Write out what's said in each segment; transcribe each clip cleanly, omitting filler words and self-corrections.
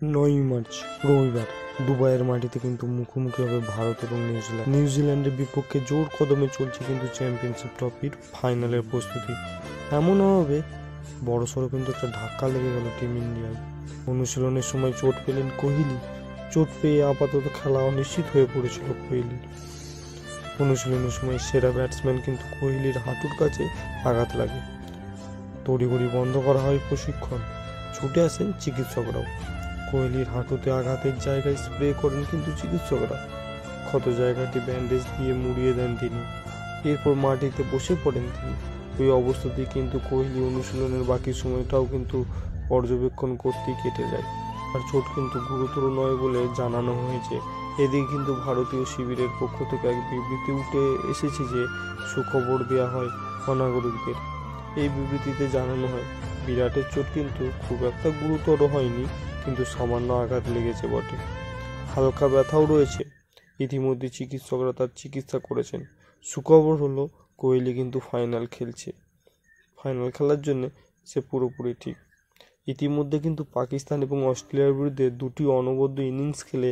9 March রবিবার দুবাইয়ের মাটিতে কিন্তু মুখোমুখি হবে ভারত এবং নিউজিল্যান্ড। নিউজিল্যান্ডের বিপক্ষে জোর কদমে চলছে কিন্তু চ্যাম্পিয়নশিপ ট্রফির ফাইনালের প্রস্তুতি। এমনভাবে বড়সড় কিন্তু একটা ধাক্কা লেগে গেল টিম ইন্ডিয়ায়। অনুশীলনের সময় চোট পেলেন কোহলি। চোট পেয়ে আপাতত খেলা অনিশ্চিত হয়ে পড়েছিল কোহলির। অনুশীলনের সময় সেরা ব্যাটসম্যান কিন্তু কোহলির হাঁটুর কাছে আঘাত লাগে। তড়িঘড়ি বন্ধ করা হয় প্রশিক্ষণ। ছুটে আসেন চিকিৎসকরাও। কোহলির হাঁটুতে আঘাতের জায়গায় স্প্রে করেন কিন্তু চিকিৎসকরা। ক্ষত জায়গাটি ব্যান্ডেজ দিয়ে মুড়িয়ে দেন তিনি। এরপর মাটিতে বসে পড়েন তিনি। ওই অবস্থাতেই কিন্তু কোহলি অনুশীলনের বাকি সময়টাও কিন্তু পর্যবেক্ষণ করতেই কেটে যায়। আর চোট কিন্তু গুরুতর নয় বলে জানানো হয়েছে। এদিকে কিন্তু ভারতীয় শিবিরের পক্ষ থেকে এক বিবৃতি উঠে এসেছে যে সুখবর দেওয়া হয় অনাগরিকদের। এই বিবৃতিতে জানানো হয় বিরাটের চোট কিন্তু খুব একটা গুরুতর হয়নি, কিন্তু সামান্য আঘাত লেগেছে বটে। হালকা ব্যথাও রয়েছে। ইতিমধ্যে চিকিৎসকরা তার চিকিৎসা করেছেন। সুখবর হলো কোহলি কিন্তু ফাইনাল খেলার জন্য সে পুরোপুরি ঠিক। ইতিমধ্যে কিন্তু পাকিস্তান এবং অস্ট্রেলিয়ার বিরুদ্ধে দুটি অনবদ্য ইনিংস খেলে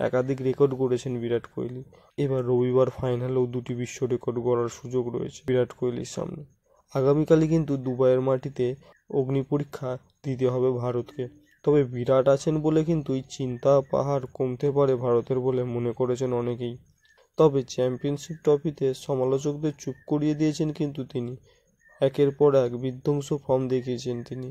একাধিক রেকর্ড গড়েছেন বিরাট কোহলি। এবার রবিবার ফাইনালেও দুটি বিশ্ব রেকর্ড গড়ার সুযোগ রয়েছে বিরাট কোহলির সামনে। আগামীকালই কিন্তু দুবাইয়ের মাটিতে অগ্নি পরীক্ষা দিতে হবে ভারতকে। তবে বিরাট আছেন বলে কিন্তু এই চিন্তা পাহাড় কমতে পারে ভারতের বলে মনে করেছেন অনেকেই। তবে চ্যাম্পিয়নশিপ ট্রফিতে সমালোচকদের চুপ করিয়ে দিয়েছেন কিন্তু তিনি। একের পর এক বিধ্বংসী ফর্ম দেখিয়েছেন তিনি।